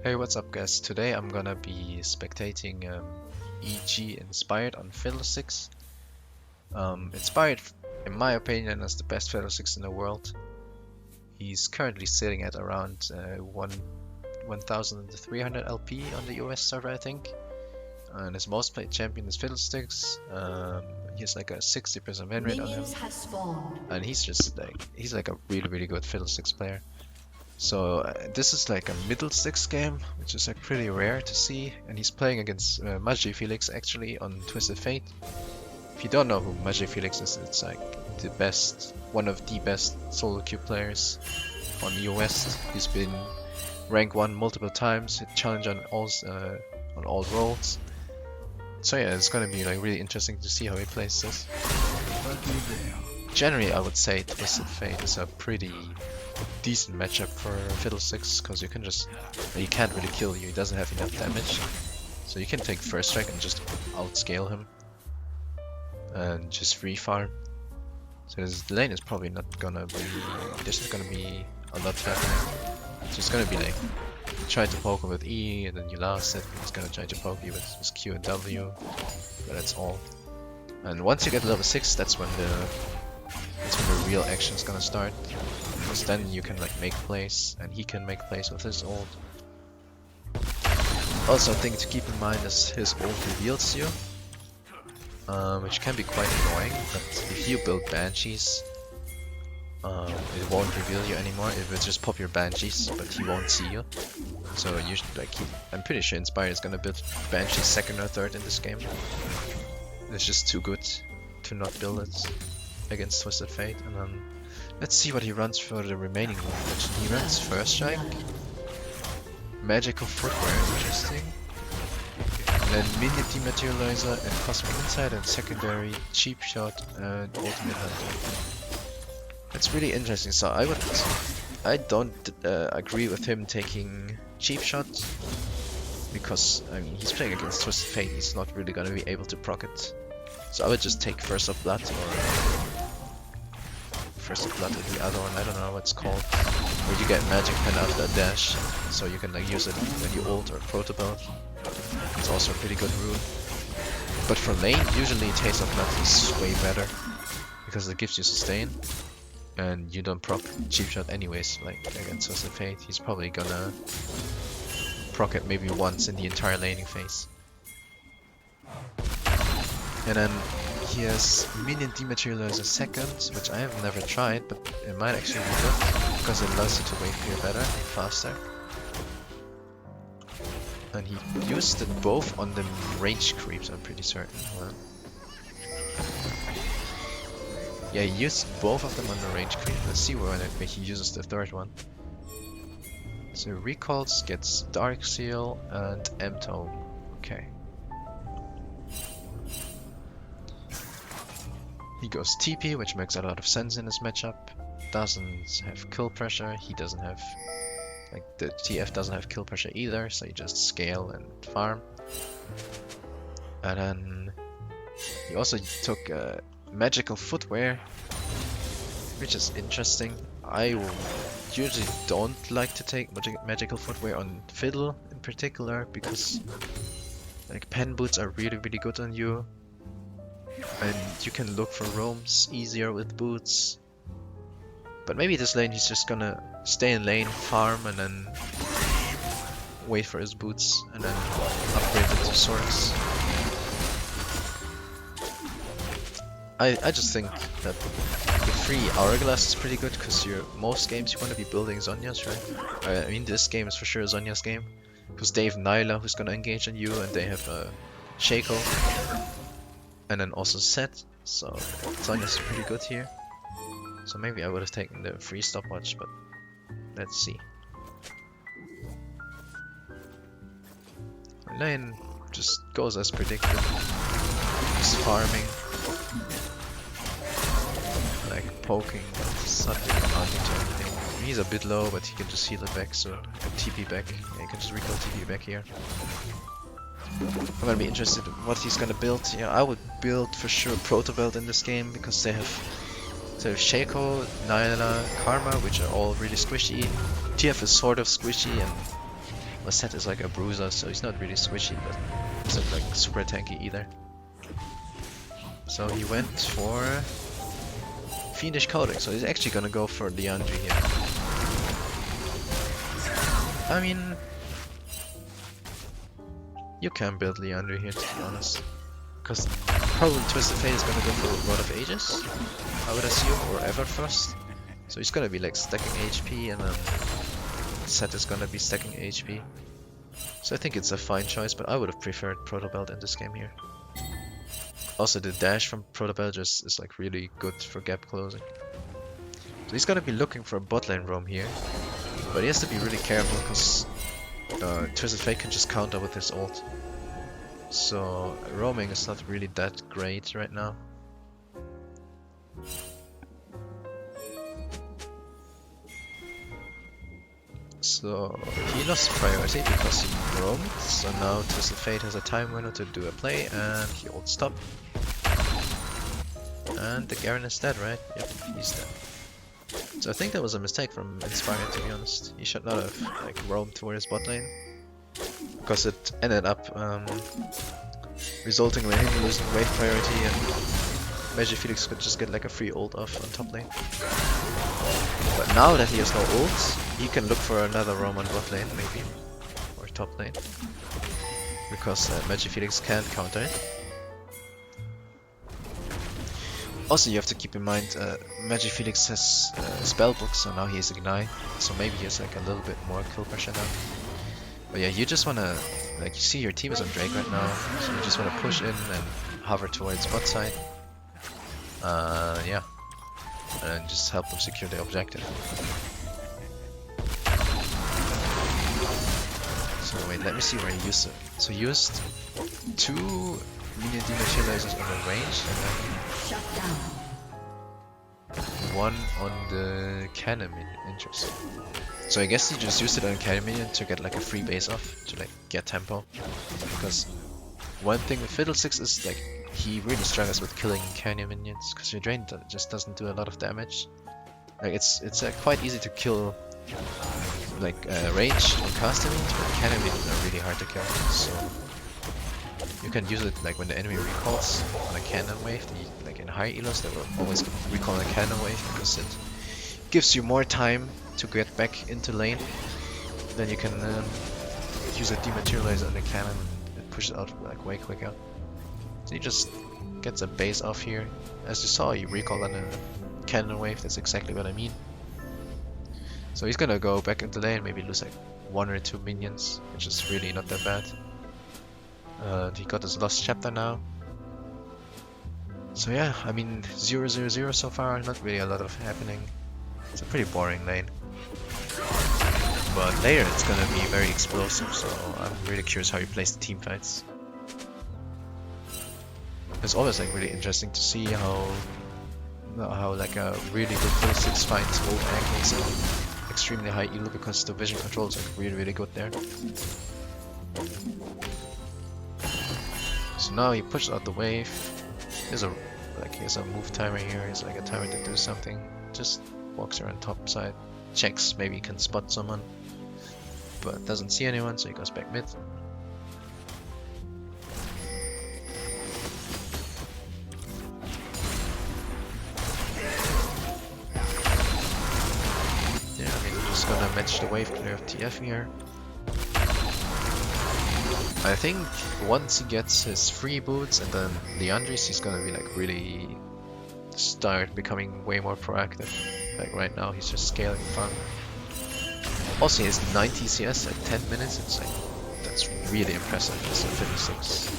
Hey, what's up guys? Today I'm gonna be spectating EG Inspired on Fiddlesticks. Inspired, in my opinion, as the best Fiddlesticks in the world. He's currently sitting at around 1,300 LP on the US server, I think. And his most played champion is Fiddlesticks. He has like a 60% win rate on him. And he's like a really good Fiddlesticks player. So this is like a Middlesticks game, which is like pretty rare to see, and he's playing against Magifelix actually on Twisted Fate. If you don't know who Magifelix is, it's like one of the best solo queue players on US. He's been rank 1 multiple times, hit challenge on all roles. So yeah, it's gonna be like really interesting to see how he plays this. Generally, I would say Twisted Fate is a pretty decent matchup for Fiddlesticks, because you can't really kill you. He doesn't have enough damage, so you can take first strike and just outscale him and just free farm. So his lane is probably not gonna be. There's not gonna be a lot happening. It's just gonna be like try to poke him with E, and then you last it. He's gonna try to poke you with his Q and W, but that's all. And once you get level 6, that's when the real action is gonna start. Because then you can like make plays, and he can make plays with his ult. Also, a thing to keep in mind is his ult reveals you, which can be quite annoying. But if you build banshees, it won't reveal you anymore. It will just pop your banshees, but he won't see you. So you should like I'm pretty sure Inspire is gonna build banshees 2nd or 3rd in this game. It's just too good to not build it against Twisted Fate. And then let's see what he runs for the remaining one. He runs First Strike, Magical Footwear, interesting, and then Minion Dematerializer and Cosmic Insight, and secondary Cheap Shot and Ultimate Hunter. That's really interesting. So I don't agree with him taking Cheap Shot, because I mean he's playing against Twisted Fate. He's not really gonna be able to proc it. So I would just take First of Blood, or First of Blood is the other one, I don't know what it's called. Where you get Magic Pen after a dash, so you can like use it when you ult or Protobelt. It's also a pretty good rune. But for lane, usually Taste of Blood is way better, because it gives you sustain, and you don't proc Cheap Shot anyways, like against Twisted Fate. He's probably gonna proc it maybe once in the entire laning phase. And then he has Minion Dematerializer 2nd, which I have never tried, but it might actually be good, because it allows you to wait here better, faster. And he used it both on the range creeps, I'm pretty certain. Well, yeah, he used both of them on the range creep. Let's see where he uses the 3rd one. So Recalls gets Dark Seal and M-Tome. Okay. He goes TP, which makes a lot of sense in this matchup. Doesn't have kill pressure. He doesn't have, like, the TF doesn't have kill pressure either, so you just scale and farm. And then he also took Magical Footwear, which is interesting. I usually don't like to take Magical Footwear on Fiddle in particular, because like pen boots are really good on you. And you can look for roams easier with boots. But maybe this lane he's just gonna stay in lane, farm, and then wait for his boots, and then upgrade it to swords. I just think that the free Hourglass is pretty good, because most games you want to be building Zhonya's, right? I mean, this game is for sure Zhonya's game, because they have Nyla who's gonna engage on you, and they have Shaco. And then also Set, so Zhonya's pretty good here. So maybe I would have taken the free stopwatch, but let's see. Lane just goes as predicted. He's farming, like poking, but it's not really amounting to anything. He's a bit low, but he can just heal it back, so TP back. Yeah, you can just recall TP back here. I'm gonna be interested in what he's gonna build. Yeah, I would build for sure Protobelt in this game, because they have Shaco, Nyla, Karma, which are all really squishy. TF is sort of squishy, and My set is like a bruiser, so he's not really squishy, but he's not like super tanky either. So he went for Fiendish Coating, so he's actually gonna go for Leandri here. I mean, you can build Leandri here, to be honest. Because probably Twisted Fate is gonna go for Rod of Ages, I would assume, or Everfrost. So he's gonna be like stacking HP, and then set is gonna be stacking HP. So I think it's a fine choice, but I would have preferred Protobelt in this game here. Also, the dash from Protobelt just is like really good for gap closing. So he's gonna be looking for a bot lane roam here, but he has to be really careful because Twisted Fate can just counter with his ult. So roaming is not really that great right now. So he lost priority because he roamed, so now Twisted Fate has a time window to do a play, and he ult stop. And the Garen is dead, right? Yep, he's dead. So I think that was a mistake from Inspire, to be honest. He should not have like roamed towards bot lane, because it ended up resulting in him losing wave priority, and Magifelix could just get like a free ult off on top lane. But now that he has no ult, he can look for another roam on bot lane, maybe, or top lane, because Magifelix can't counter it. Also, you have to keep in mind, Magifelix has Spellbook, so now he has Ignite, so maybe he has like a little bit more kill pressure now. But yeah, you just wanna, like, you see your team is on Drake right now, so you just wanna push in and hover towards bot side. Yeah, and just help them secure the objective. So wait, let me see where he used it. So he used 2 minion dematerializers on the range, and then one on the cannon minion. Interesting. So I guess he just used it on cannon minion to get like a free base off, to like get tempo. Because one thing with Fiddlesticks is like he really struggles with killing cannon minions, because your drain just doesn't do a lot of damage. Like it's quite easy to kill like ranged or caster minions, but cannon minions are really hard to kill. So you can use it like when the enemy recalls on a cannon wave. Like in high elos, they will always recall a cannon wave because it gives you more time to get back into lane. Then you can use a dematerializer on the cannon and push it out like way quicker. So he just gets a base off here. As you saw, you recall on a cannon wave. That's exactly what I mean. So he's gonna go back into lane, maybe lose like 1 or 2 minions, which is really not that bad. He got his lost chapter now. So yeah, I mean 0-0-0 so far, not really a lot of happening. It's a pretty boring lane. But later it's gonna be very explosive, so I'm really curious how he plays the team fights. It's always like really interesting to see how like a really good Fiddlesticks finds old angles and extremely high elo, because the vision control is like really good there. So now he pushed out the wave. He has a move timer here. He's like a timer to do something. Just walks around top side, checks maybe he can spot someone, but doesn't see anyone, so he goes back mid. Yeah, I mean, we're just gonna match the wave clear of TF here. I think once he gets his free boots and then Leandris, he's gonna be like really start becoming way more proactive. Like right now he's just scaling farm. Also he has 90 CS at 10 minutes. It's like, that's really impressive as a 56,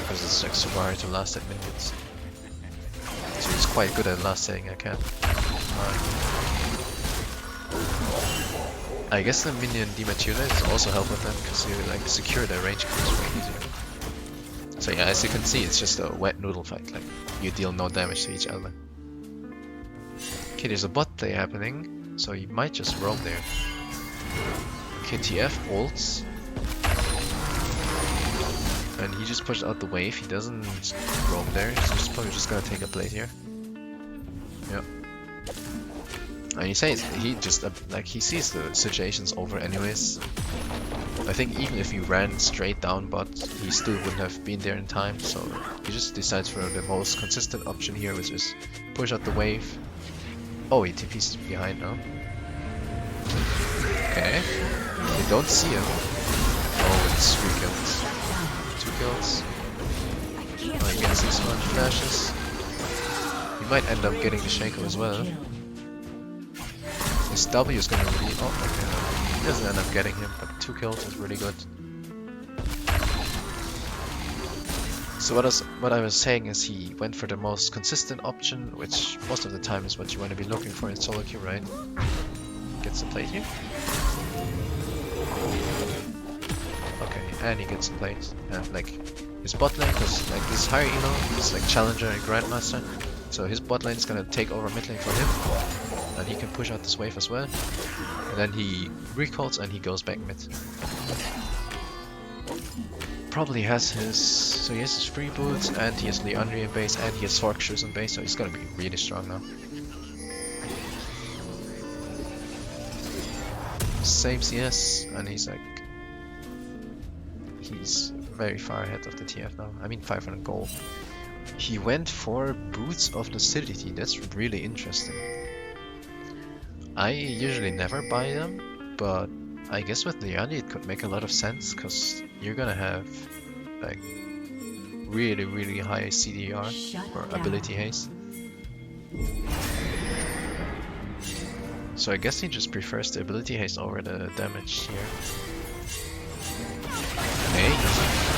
because it's like super hard to last at minions. So he's quite good at last hitting a cat. I guess the minion dematerializers also help with that, because you like secure the range kills way easier. So yeah, as you can see, it's just a wet noodle fight. Like you deal no damage to each other. Okay, there's a bot play happening, so you might just roam there. KTF ults, and he just pushed out the wave. He doesn't roam there, so he's probably just gonna take a plate here. Yep. And he says he just like he sees the situation's over anyways, think even if he ran straight down bot, he still wouldn't have been there in time, so he just decides for the most consistent option here, which is push out the wave. Oh, he TP's behind now. Okay. They don't see him. Oh, it's 3 kills. 2 kills. Oh, he gets 6 more flashes. He might end up getting the Shaco as well. His W is gonna really... Oh, okay, no. He doesn't end up getting him, but 2 kills is really good. So what I was saying is he went for the most consistent option, which most of the time is what you want to be looking for in solo queue, right? Gets the plate here. Okay, and he gets the plate. And like his bot lane, because like this higher elo is like Challenger and Grandmaster, so his bot lane is gonna take over mid lane for him, and he can push out this wave as well. And then he recalls and he goes back mid. Probably has his... so he has his free boots, and he has Leandri in base, and he has Sork shoes in base, so he's gonna be really strong now. Same CS, and he's like... he's very far ahead of the TF now. I mean 500 gold. He went for Boots of Lucidity, that's really interesting. I usually never buy them, but I guess with Leandri it could make a lot of sense, because you're gonna have like really high CDR or ability haste. So I guess he just prefers the ability haste over the damage here. Okay,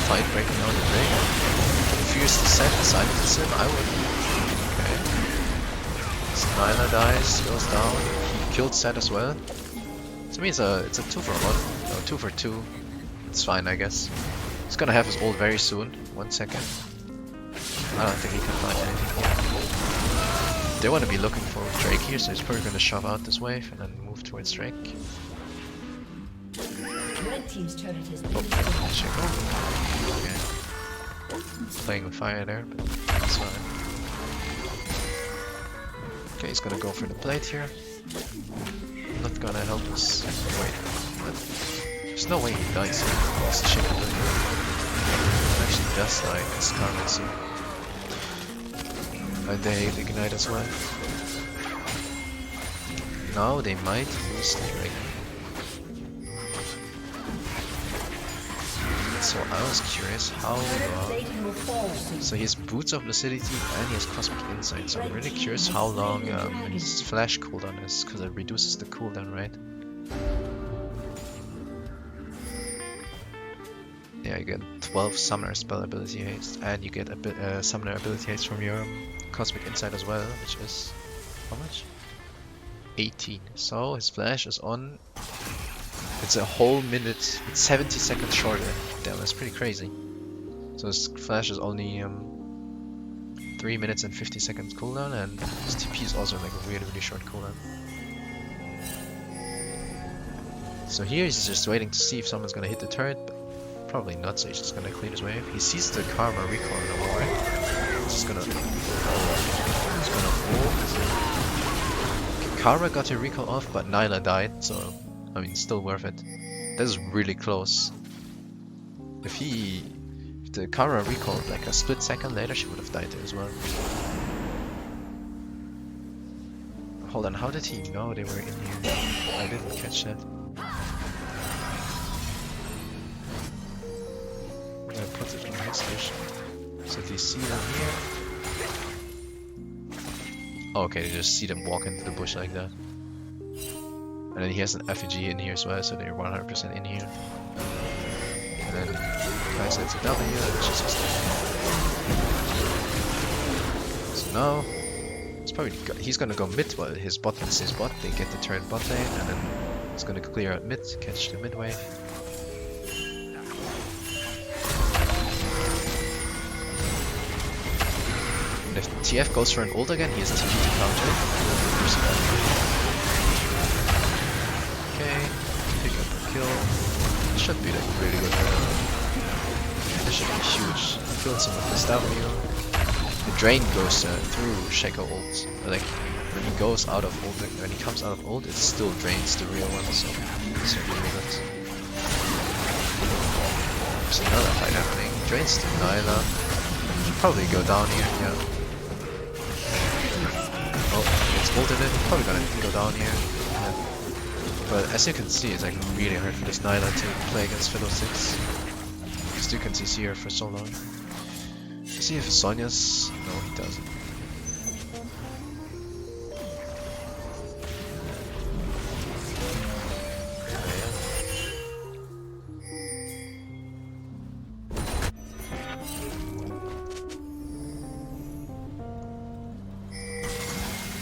fight breaking out the break. Fierce Descent, silence him, I would. Okay. Snyla dies, goes down. He killed Set as well. To me, it's a 2 for 1, no, 2 for 2. It's fine, I guess. He's gonna have his ult very soon. 1 second. I don't think he can find anything here. They want to be looking for Drake here, so he's probably gonna shove out this wave and then move towards Drake. Red team's turret has been Okay. He's playing with fire there, but that's fine. Okay, he's gonna go for the plate here. Not gonna help us. Wait, but there's no way he dies here. It's a chicken actually does die because Carmen soon. And they ignite as well. Now they might lose the Drake. So I was curious how long. So he has Boots of Lucidity and he has Cosmic Insight. So I'm really curious how long his flash cooldown is, because it reduces the cooldown, right? Yeah, you get 12 Summoner spell ability haste, and you get a Summoner ability haste from your Cosmic Insight as well, which is how much? 18. So his flash is on. It's a whole minute, it's 70 seconds shorter. Damn, that's pretty crazy. So his flash is only 3 minutes and 50 seconds cooldown, and his TP is also like a really short cooldown. So here he's just waiting to see if someone's gonna hit the turret, but probably not, so he's just gonna clear his wave. He sees the Karma recall in the wall, right? He's just gonna... he's gonna ult. Okay, Karma got her recall off, but Nyla died, so... I mean, still worth it. That is really close. If the Kara recalled like a split second later, she would have died there as well. Hold on, how did he know they were in here? I didn't catch that. I'm gonna put it on the station. So they see them here. Oh, okay, they just see them walk into the bush like that. And then he has an effigy in here as well, so they're 100% in here. And then guys, it's a W, which is just... So now it's probably he's gonna go mid while his bot lane stays bot. They get the turn bot lane, and then he's gonna clear out mid, catch the mid wave. And if TF goes for an ult again, he has TP to counter. This should be like really good. This should be huge. Killed some of this W. The drain goes through Shaco ult. Like when he goes out of ult, when he comes out of ult, it still drains the real one. So this should be really good. There's another fight happening. Drains to Nyla. Should probably go down here, yeah. Oh, it's ulted in. Probably gonna go down here. Yeah. But as you can see, it's like really hard for this Nyla to play against Fiddlesticks. Because you can see her for so long. Does he have Sonya's? No, he doesn't.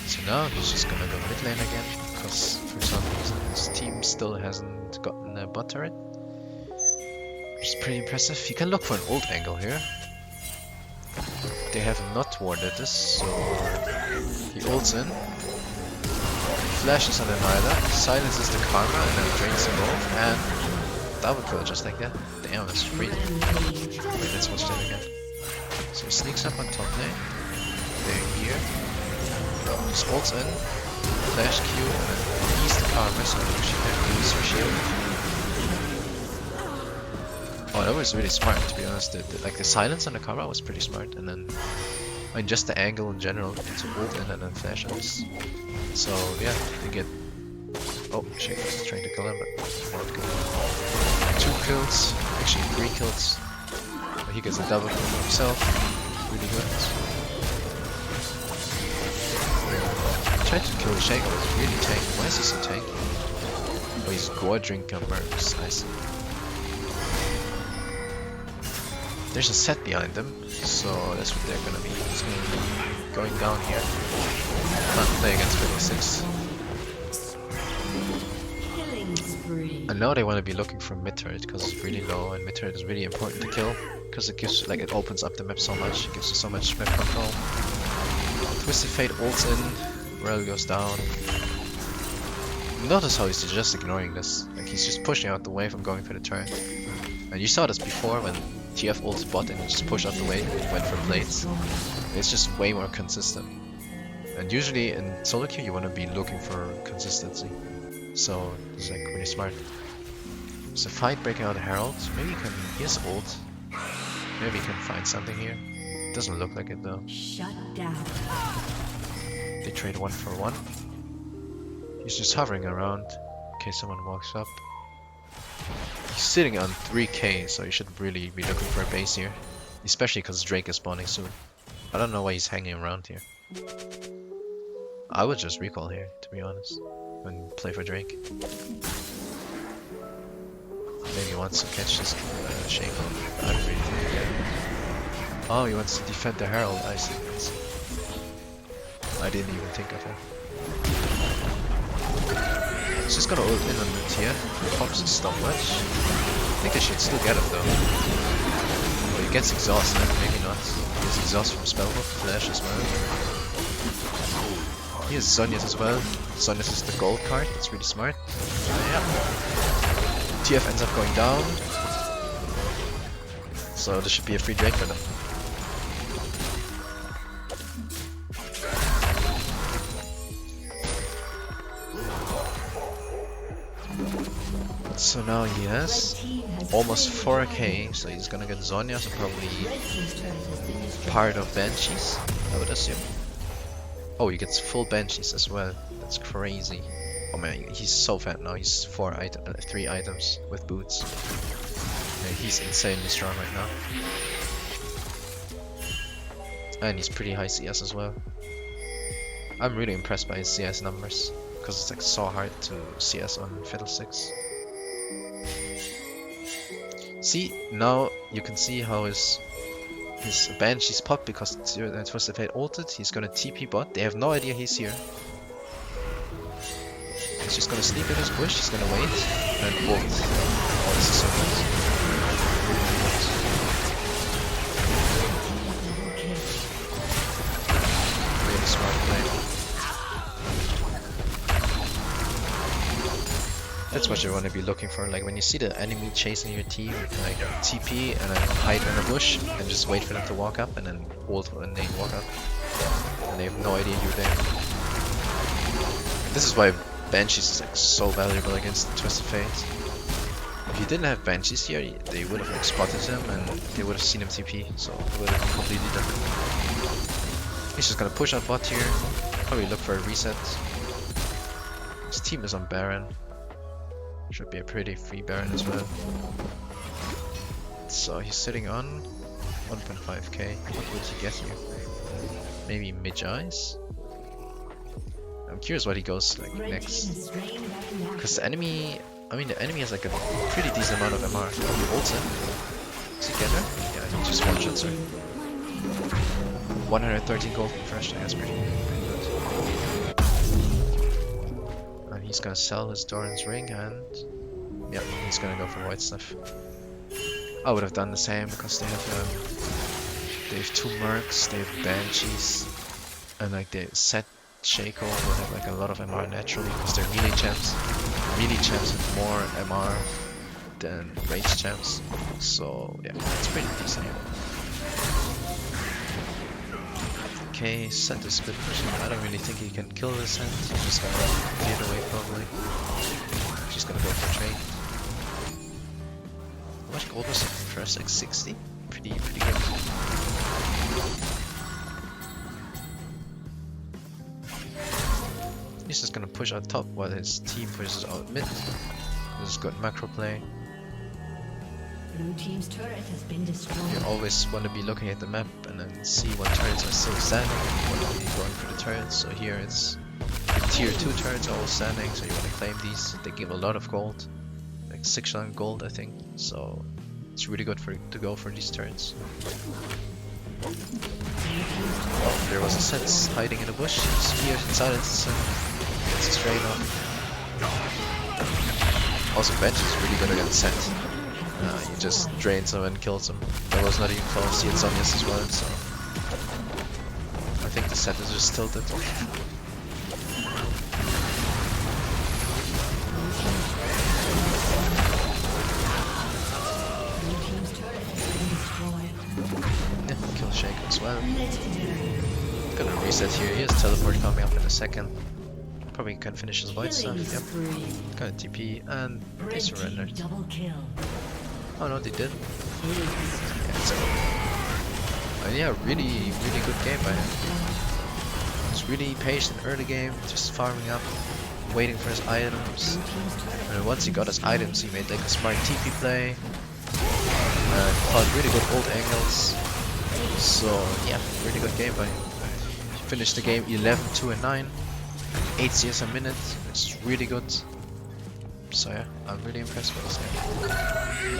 So now he's just gonna go mid lane again, because for some reason his team still hasn't gotten a bot turret. Which is pretty impressive. You can look for an ult angle here. They have not warded this, so he ults in. Flashes on Annihilator, silences the Karma and then drains them both, and double kill just like that. Damn, that's free. Wait, let's watch that again. So he sneaks up on top lane. They're here. Just ults in, flash Q, and then ease the Karma so she can use her shield. Oh, that was really smart, to be honest. Like the silence on the Karma was pretty smart, and then I mean just the angle in general to ult in and then flash us. So yeah, they get. Oh shit, I was trying to kill him, but won't kill him. 2 kills, actually 3 kills. But he gets a double kill for himself. Really good. Tried to kill Shaco, it's really tanky. Why is he so tanky? Oh, he's gore drinker mercs, I see. There's a set behind them, so that's what they're gonna be. It's gonna be going down here. Can't play against Fiddlesticks. And now they want to be looking for mid turret because it's really low, and mid turret is really important to kill because it gives, like, it opens up the map so much. It gives you so much map control. Twisted Fate ults in. Rel goes down. Notice how he's just ignoring this. Like, he's just pushing out the way from going for the turret. And you saw this before when TF ults bot and he just pushed out the way and went for blades. It's just way more consistent. And usually in solo queue you want to be looking for consistency. So it's like really smart. There's a fight breaking out Herald. Maybe he can. He has ult. Maybe he can find something here. Doesn't look like it though. Shut down. They trade 1 for 1. He's just hovering around in case someone walks up. He's sitting on 3k, so you should really be looking for a base here. Especially because Drake is spawning soon. I don't know why he's hanging around here. I would just recall here, to be honest, and play for Drake. Maybe he wants to catch this Shaco. I don't really think he can. Oh, he wants to defend the Herald. I see. I didn't even think of him. He's just gonna ult in on the tier. Pops his stopwatch. I think I should still get him though. Well, he gets exhausted, maybe not. He gets exhaust from spellbook, flash as well. He has Sonya's as well. Sonya's is the gold card, that's really smart. Yeah. TF ends up going down. So this should be a free Drake for them. So now he has almost 4k, so he's gonna get Zonya, so probably part of Banshees, I would assume. Oh, he gets full Banshees as well. That's crazy. Oh man, he's so fat now. He's 3 items with boots. Yeah, he's insanely strong right now. And he's pretty high CS as well. I'm really impressed by his CS numbers, because it's like so hard to CS on Fiddlesticks. See, now you can see how his Banshee's popped because Twisted Fate ulted. He's gonna TP bot. They have no idea he's here. He's just gonna sleep in his bush. He's gonna wait and ult. Oh, this is so nice. Really smart play. That's what you want to be looking for. Like when you see the enemy chasing your team, like TP and then hide in a bush and just wait for them to walk up and then ult when they walk up. And they have no idea you're there. And this is why Banshees is like so valuable against Twisted Fate. If he didn't have Banshees here, they would have like spotted him and they would have seen him TP, so it would have been completely different. He's just gonna push out bot here, probably look for a reset. His team is on Baron. Should be a pretty free Baron as well. So he's sitting on 1.5k. What would he get here? Maybe Magi-Eyes? I'm curious what he goes like next. Because the enemy, I mean the enemy has like a pretty decent amount of MR. He ults him. Does he get her? Yeah, he just one-shots her. 113 gold fresh, that's pretty good. And he's gonna sell his Doran's ring and yeah, he's gonna go for white stuff. I would have done the same because they have 2 mercs, they have Banshees, and like they set Shaco will have like a lot of MR naturally because they're melee champs. Melee champs have more MR than range champs, so yeah, it's pretty decent. Okay, Sent is a bit pushing. I don't really think he can kill this Sent. He's just gonna get away probably. She's gonna go for trade. How much gold was it first? Like 60? Pretty good. He's just gonna push out top while his team pushes out mid. This is good macro play. Blue team's turret has been destroyed. You always want to be looking at the map and then see what turrets are still standing and you want to be going for the turrets. So here it's tier 2 turrets are all standing, so you want to claim these. They give a lot of gold, like 600 gold I think, so it's really good to go for these turrets. Oh, there was a Set hiding in the bush, spears and silences him, gets his trade off. Also Bench is really good against Set. He just drains him and kills him. That was not even close, he had Sonya's as well, so I think the Set is just tilted. Yeah, kill Shaco as well. Gonna reset here, he has teleport coming up in a second. Probably can finish his white stuff, yep. Got a TP and they surrendered. Oh no, they didn't. Yeah, it's cool. Yeah, really good game by him. He's really patient early game, just farming up, waiting for his items. And once he got his items, he made like a smart TP play. Caught really good ult angles. So yeah, really good game by him. He finished the game 11, 2 and 9. 8 CS a minute, which is really good. So yeah, I'm really impressed with this game.